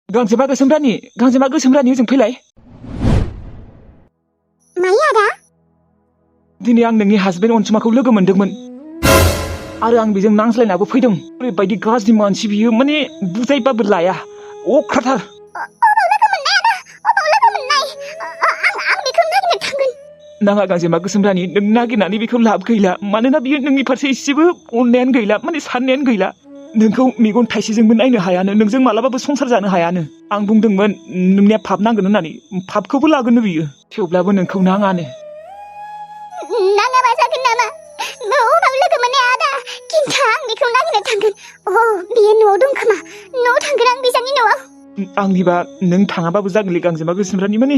गांजेमा गोसोम रानि ओजों फैलाय। मायो आदा? दिनै आं नोंनि हासबेन्ड अनसुमाखौ लोगो मोनदोंमोन आरो आं बेजों नांज्लायनाबो फैदों। ओरैबायदि गाज्रि मानसि बियो, माने बुजायबाबो लाया, अख्राथार। अबाव लोगो मोननाय आदा? अबाव लोगो मोननाय? आं बेखौ नागिरनो थांगोन। नाङा गांजेमा गोसोम रानि, नों नागिरनानै बेखौ लाब गैला। मानोना बियो नोंनि फारसे एसेबो अननायानो गैला, माने साननायानो गैला। नोंखौ मेगन थाइसेजोंबो नायनो हायानो, नोंजों मालाबाबो संसार जानो हायानो। आं बुंदोंमोन नोंनिया फाप नांगोन होननानै, फापखौबो लागोननो बियो। थेवब्लाबो नोंखौ नाङानो। नाङाबा जागोन नामा? अबाव लोगो मोननाय आदा? खिन्था, आं बेखौ नागिरनो थांगोन। बियो न'आव दं खोमा। न'आव थांगोन आं बिजानि न'आव। आंनिबा नों थाङाबाबो जागोनलै गांजेमा गोसोम रानि, माने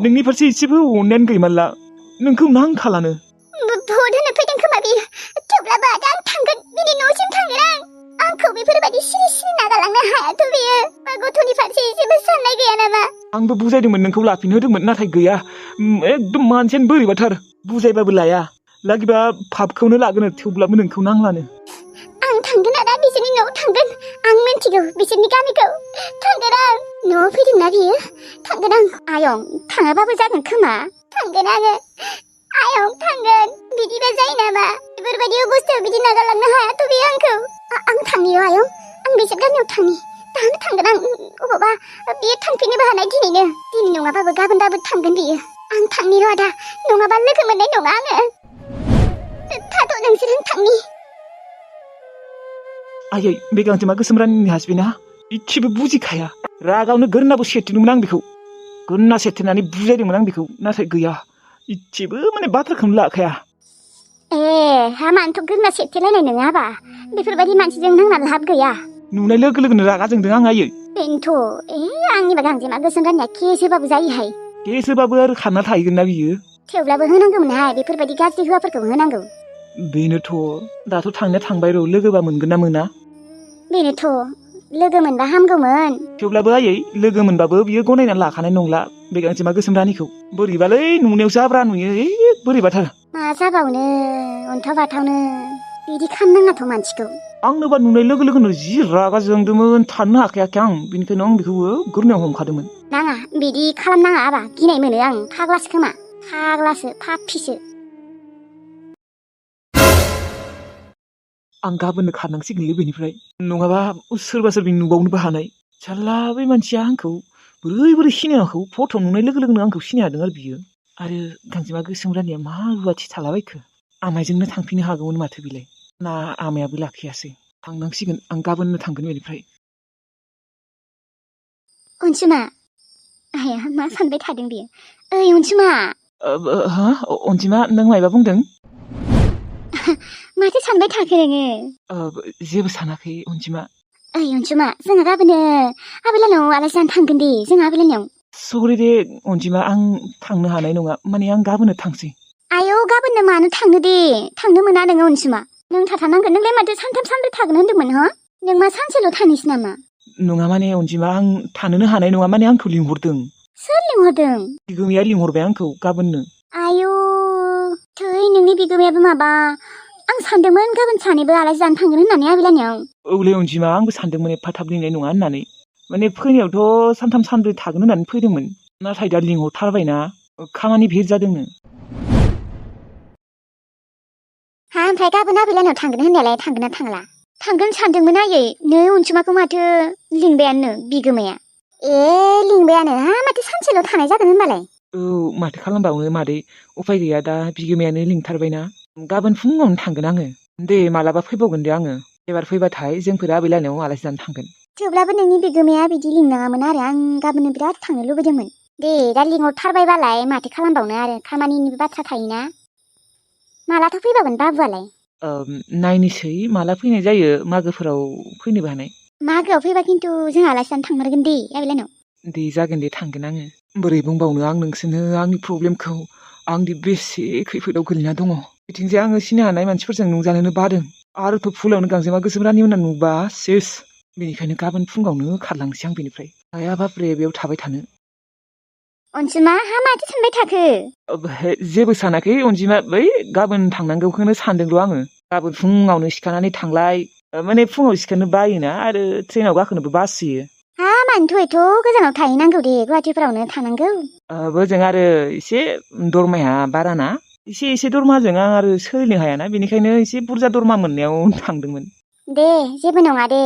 नोंनि फारसे एसेबो अननायानो गैमारला, नोंखौ नांखालानो। भट होनो फैदों खोमा बियो। थेवब्लाबो आदा, आं थांगोन, बिनि न'सिम थांगोन आं। आंखौ बेफोरबायदि सिरि सिरि नागारलांनो हायाथ' बियो। गथ'नि फारसे एसेबो साननाय गैया नामा? आंबो बुजायदोंमोन, नोंखौ लाफिन होदोंमोन, नाथाय गैया। एकदम मानसियानो बोरैबाथार, बुजायबाबो लाया। लागिबा फापखौनो लागोन, थेवब्लाबो नोंखौ नांलानो। आं थांगोन आदा, बिसोरनि न'आव थांगोन। आं मिन्थिगौ बिसोरनि गामिखौ। थांगोन आं। न'आव फैदोंना बियो? थांगोन आं। आयं, थाङाबाबो जागोन खोमा। थांगोन आङो। आयं, थांगोन। बिदिबा जायो नामा? बेफोरबायदि अबस्थायाव बिदि नागारलांनो हायाथ' बियो आंखौ। आं थांनि आयं। आं बिसोर गामियाव थांनि। दानो थांगोन आं। अबावबा बियो थांफिननोबो हानाय दिनैनो। दिनै नङाबाबो गाबोनबाबो थांगोन बियो। आं थांनि र' आदा। नङाबा लोगो मोननाय नङा आङो। थाथ' नोंसोर, आं थांनि। आयै, बे गांजेमा गोसोम रानिनि हासबेन्डआ इसेबो बुजिखाया। रागावनो गोरनाबो सेरथेदोंमोन आं बेखौ। गोरना सेरथेनानै बुजायदोंमोन आं बेखौ, नाथाय गैया, इसेबो माने बाथ्राखौनो लाखाया। हामानोथ' गोरना सेरथेलायनाय नङाबा। बेफोरबायदि मानसिजों नांना लाब गैया। नुनाय लोगो लोगोनो रागा जोंदों आं आयै। बेनोथ', आंनिबा गांजेमा गोसोम रानिया केस होबाबो जायोहाय। केस होबाबो आरो खारना थाहैगोन ना बियो। थेवब्लाबो होनांगौमोनहाय, बेफोरबायदि गाज्रि हौवाफोरखौ होनांगौ। बेनोथ', दाथ' थांनाया थांबाय र', लोगोबा मोनगोन ना मोना। बेनोथ', लोगो मोनबा हामगौमोन। थेवब्लाबो आयै, लोगो मोनबाबो बियो गनायनानै लाखानाय नंला बे गांजेमा गोसोम रानिखौ। बोरैबालै, नुनायाव जाब्रा नुयो, बोरैबाथार। मा जाबावनो, अन्थाव बाथावनो। बिदि खालामनाङाथ' मानसिखौ। आंनोबा नुनाय लोगो लोगोनो जि रागा जोंदोंमोन, थानो हाखायाखै आं। बेनिखायनो आं बेखौ गोरनायाव हमखादोंमोन। नाङा, बिदि खालामनाङा आबा। गिनाय मोनो आं। फाग्लासो खोमा। फाग्लासो, पापिसो। आं गाबोननो खारनांसिगोनलै बेनिफ्राय, नङाबा सोरबा सोरबि नुबावनोबो हानाय। साला बै मानसिया आंखौ बोरै सिनाय आंखौ, फट' नुनाय लोगो लोगोनो आंखौ सिनाय हादों आरो बियो। आरो गांजेमा गोसोम रानिया मा रुवाथि थालाबायखो। आमायजोंनो थांफिननो हागौमोन माथो बिलाय। ना आमायाबो लाखियासै। थांनांसिगोन, आं गाबोननो थांगोन बेनिफ्राय। अनसुमा, आया मा सानबाय थादों बियो? ओइ अनसुमा। अनजिमा, नों मायबा बुंदों? माथो सानबाय थाखो नोङो? जेबो सानाखै अनजिमा। ओइ अनसुमा, जोंहा गाबोनो आबैलानाव आलासि जानो थांगोन दे, जोंहा आबैलानाव। सरि दे अनजिमा, आं थांनो हानाय नङा, माने आं गाबोननो थांसै। आयौ, गाबोननो मानो थांनो दे? थांनो मोना नोङो अनसुमा। नों थाथारनांगोन। नोंलाय माथो 3 सानब्रै थागोन होन्दोंमोन हो? नों मा सानसेल' थानोसै नामा? नङा माने अनजिमा, आं थानोनो हानाय नङा, माने आंखौ लिंहरदों। सोर लिंहरदों? बिगोमाया लिंहरबाय आंखौ गाबोननो। आयौ, थै नोंनि बिगोमायाबो माबा। आं सानदोंमोन गाबोन सानैबो आलासि जानो थांगोन होननानै आबैलानियाव। औलै अनजिमा, आंबो सानदोंमोन एफा थाब लिंनाय नङा होननानै। माने फैनायावथ' 3 सानब्रै थागोन होननानै फैदोंमोन, नाथाय दा लिंहरथारबायना, खामानि भेर जादोंनो। ओमफ्राय गाबोन आबैलानाव थांगोन होननायालाय थांगोन ना थांला? थांगोन सानदोंमोन आयै। नै अनसुमाखौ माथो लिंबायानो बिगोमाया। लिंबायानो। माथो सानसेल' थानाय जागोन होनबालाय। औ, माथो खालामबावनो मादै, उफाय गैया, दा बिगोमायानो लिंथारबायना। गाबोन फुङावनो थांगोन आङो। दे मालाबा फैबावगोन दे आङो। एबार फैबाथाय जोंफोर आबैलानियाव आलासि जानो थांगोन। थेवब्लाबो नोंनि बिगोमाया बिदि लिंनाङामोन आरो। आं गाबोननो बिराद थांनो लुबैदोंमोन। दे दा लिंहरथारबायबालाय माथो खालामबावनो आरो, खामानिनिबो बाथ्रा थायोना। मालाथो फैबावगोन बाबुआलाय? नायनोसै माला फैनाय जायो, मागोफोराव फैनोबो हानाय। मागोआव फैबा खिन्थु जों आलासि जानो थांमारगोन दे आबैलानाव। दे जागोन दे, थांगोन आङो। बोरै बुंबावनो आं नोंसोरनो आंनि प्रब्लेमखौ, आंदि बेसे खैफोदाव गोलैना दङ। बिथिंजाय आङो सिनाय हानाय मानसिफोरजों नुजानोनो बादों, आरोथ' फुलावनो गांजेमा गोसोम रानि होनना नुबा सेस। बेनिखायनो गाबोन फुङावनो खारलांसै आं बेनिफ्राय। हाया बाब्रे, बेयाव थाबाय थानो। अनसुमा, माथो सानबाय थाखो? जेबो सानाखै अनजिमा, बै गाबोन थांनांगौखौनो सानदोंल' आङो। गाबोन फुङावनो सिखारनानै थांलाय, माने फुङाव सिखारनो बायोना, आरो ट्रेनाव गाखोनोबो बासोयो। मानोथ' एथ' गोजानाव थाहैनांगौ दे गुवाहाटिफोरावनो थानांगौ बोजों आरो एसे दरमाया बाराना एसे दरमाजों आं आरो सोलिनो हायाना बेनिखायनो एसे बुरजा दरमा मोननायाव थांदोंमोन दे जेबो नङा दे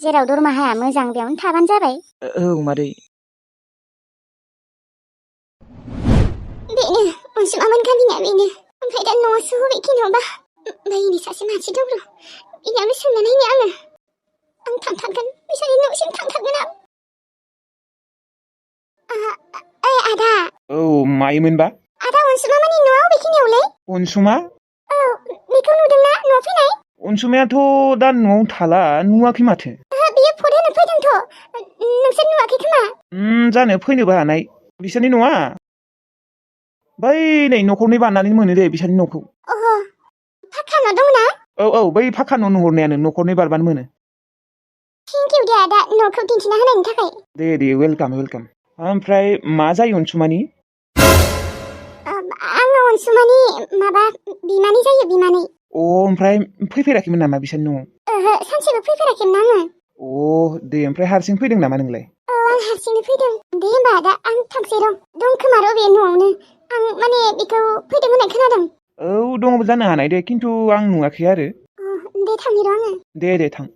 जेराव दरमाहाया मोजां बेयावनो थाबानो जाबाय औ मादै बेनो अनसुमामोन गामिना बेनो ओमफ्राय दा न'आवसो हबेखिनियावबा बैनि सासे मानसि दङ बेनियावनो सोंना नायनो आं थांथारगोन बिसोरनि न'सिम थांथारगोन आं ओइ आदा औ मायोमोनबा आदा अनसुमामोननि न'आ बबेखिनियावलै अनसुमा औ बेखौ नुदोंना न'आव फैनाय अनसुमायाथ' दा न'आव थाला नुवाखै माथो बियो फट होनो फैदोंथ' नोंसोर नुवाखै खोमा जानो फैनोबो हानाय बिसोरनि न'आ बै नै न'खरनै बारनानै मोनो दे बिसोरनि न'खौ फाक्का न' दंना औ बै फाक्का न' नुहुरनायानो न'खरनै बारबानो मोनो थेंक इउ दे आदा न'खौ दिन्थिना होनायनि थाखाय दे वेलकाम ओमफ्राय मा जायो अनसुमानि आङो अनसुमानि माबा बिमानै जायो बिमानै ओमफ्राय फैफेराखैमोन नामा बिसोरनि न'आव सानसेबो फैफेराखैमोन आङो दे ओमफ्राय हारसिं फैदों नामा नोंलाय आं हारसिंनो फैदों दे होमबा आदा आं थांसै र' दं खोमा र' बे न'आवनो आं माने बेखौ फैदों होननाय खोनादों दङबो जानो हानाय दे खिन्थु आं नुवाखै आरो दे थांनि र' आङो दे थां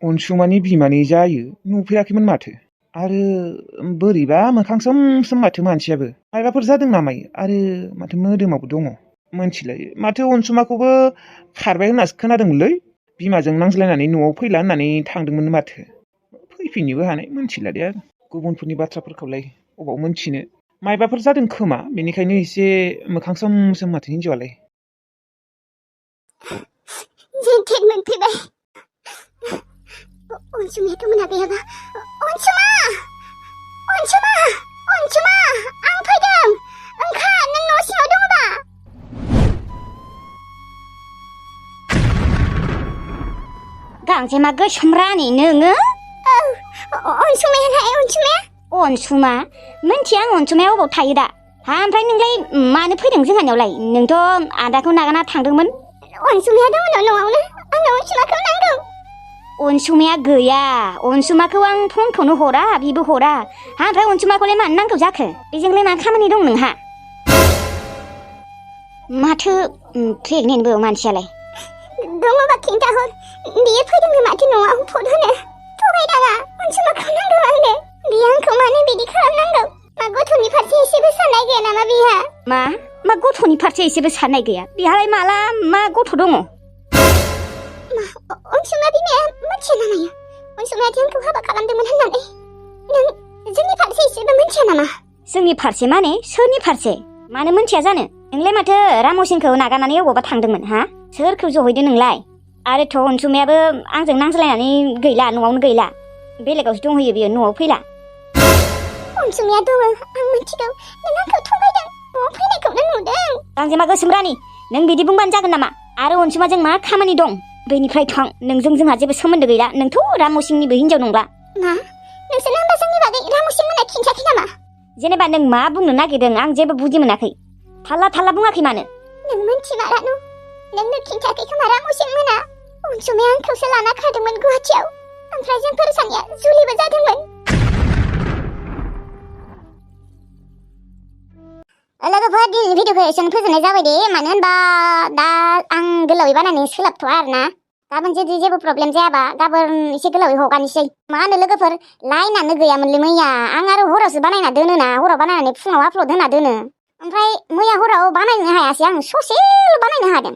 अनसुमानि बिमानै जायो नुफेराखैमोन माथो आरो बोरैबा मोखां सोम माथो मानसियाबो मायबाफोर जादों नामायो आरो माथो मोदोमावबो दङ मोनथिलाय माथो अनसुमाखौबो खारबाय होननासो खोनादोंमोनलै बिमाजों नांज्लायनानै न'आव फैला होननानै थांदोंमोन माथो फैफिननोबो हानाय मोनथिला दे आरो गुबुनफोरनि बाथ्राफोरखौलाय अबाव मोनथिनो मायबाफोर जादों खोमा बेनिखायनो एसे मोखां सोम माथो हिन्जावालाय जेन्थेन मोनफैबाय अनसुमायाथ' मोनाखैयाबा अनसुमा आं फैदों ओंखार नों न' सिङाव दङबा गांजेमा गोसोम रानि नोङो अनसुमा मोनथिया आं अनसुमाया अबाव थायो दा ओमफ्राय नोंलाय मानो फैदों जोंहानियावलाय नोंथ' आदाखौ नागारना थांदोंमोन अनसुमाया दङ न'आवनो आंनो अनसुमाखौ नांगौ अनसुमाया गैया अनसुमाखौ आं फनखौनो हरा बिबो हरा ओमफ्राय अनसुमाखौलाय मानो नांगौ जाखो बेजोंलाय मा खामानि दं नोंहा माथो प्रेगनेन्टबो मानसियालाय दङबा खिन्थाहर बियो फैदोंनो माथो न'आव फट होनो थगायनाङा अनसुमाखौ नांगौ आंनो बियो आंखौ मानो बिदि खालामनांगौ मा गथ'नि फारसे एसेबो साननाय गैया नामा बिहा मा गथ'नि फारसे एसेबो साननाय गैया बिहालाय माला मा गथ' दङ अनसुमा बिमाया मिथिया नामा अनसुमाया आंखौ हाबा खालामदोंमोन होननानै नों जोंनि फारसे एसेबो मिथिया नामा जोंनि फारसे माने सोरनि फारसे मानो मिथिया जानो नोंलाय माथो रामसिंखौ नागारनानै अबावबा थांदोंमोन सोरखौ जहैदों नोंलाय आरोथ' अनसुमायाबो आंजों नांज्लायनानै गैला न'आवनो गैला बेलेगावसो दंहैयो बियो न'आव फैला अनसुमाया दङ आं मिथिगौ नों आंखौ थगायदों न'आव फैनायखौनो नुदों गांजेमा गोसोम रानि नों बिदि बुंबानो जागोन नामा आरो अनसुमाजों मा खामानि दं बेनिफ्राय थां नोंजों जोंहा जेबो सोमोन्दो गैला नोंथ' रामसिंनिबो हिनजाव नंला मा नोंसोरनो होनबा जोंनि बागै रामसिं मोनना खिन्थायाखै नामा जेनेबा नों मा बुंनो नागिरदों आं जेबो बुजि मोनाखै थाल्ला बुङाखै मानो नों मिन्थिमारानु नोंनो खिन्थायाखै खोमा रामसिं मोना अनसुमाया आंखौसो लाना खारदोंमोन गुवाहाटियाव ओमफ्राय जोंफोर सानैया जुलिबो जादोंमोन लोगोफोर दिनैनि भिडिअखौ एसेनो फोजोबनाय जाबाय दे मानो होनबा दा आं गोलावै बानायनो सोलाबथ'आ आरोना गाबोन जुदि जेबो प्रब्लेम जायाबा गाबोन एसे गोलावै हगारनोसै मा होनो लोगोफोर लाइनानो गैयामोनलै मैया आं आरो हरावसो बानायना दोनोना हराव बानायनानै फुङाव आपल'ड होना दोनो ओमफ्राय मैया हराव बानायनो हायासै आं ससेल' बानायनो हादों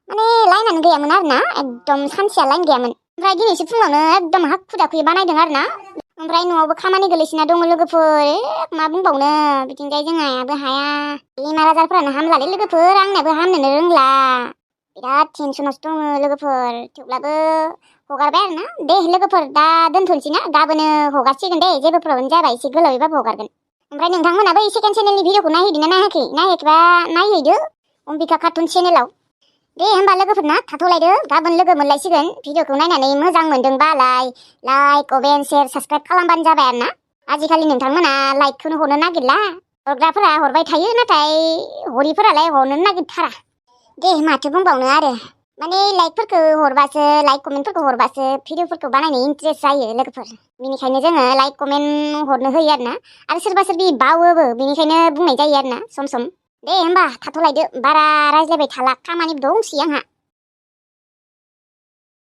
माने लाइनानो गैयामोन आरोना एकदम सानसेया लाइन गैयामोन ओमफ्राय दिनैसो फुङावनो एकदम हाखु दाखुयै बानायदों आरोना ओमफ्राय न'आवबो खामानि गोलैसिना दङ लोगोफोर मा बुंबावनो बिथिंजाय जोंहाबो हाया बेमार आजारफोरानो हामलालै लोगोफोर आंनाबो हामनोनो रोंला बिराद टेनसनावसो दङ लोगोफोर थेवब्लाबो हगारबाय आरोना दे लोगोफोर दा दोनथ'नोसै ना गाबोनो हगारसिगोन दे जेबो प्रब्लेम जायाबा एसे गोलावैबाबो हगारगोन ओमफ्राय नोंथांमोनाबो सेकेन्ड चेनेलनि भिडिअखौ नायहैदोंना नायाखै नायाखैबा नायहैदो अम्बिका कार्टुन चेनेलाव दे होमबा लोगोफोर ना थाथ'लायदो गाबोन लोगो मोनलायसिगोन भिडिअखौ नायनानै मोजां मोनदोंबालाय लाइक कमेन्ट शेयार साबसक्राइब खालामबानो जाबाय आरोना आजिखालि नोंथांमोना लाइकखौनो हरनो नागिरला हरग्राफोरा हरबाय थायो नाथाय हरिफोरालाय हरनो नागिरथारा दे माथो बुंबावनो आरो माने लाइकफोरखौ हरबासो लाइक कमेन्टफोरखौ हरबासो भिडिअफोरखौ बानायनो इन्ट्रेस्ट जायो लोगोफोर बेनिखायनो जोङो लाइक कमेन्ट हरनो होयो आरोना आरो सोरबा सोरबि बावोबो बेनिखायनो बुंनाय जायो आरोना सम सम दे होमबा थाथ'लायदो बारा रायज्लायबाय थाला खामानिबो दंसै आंहा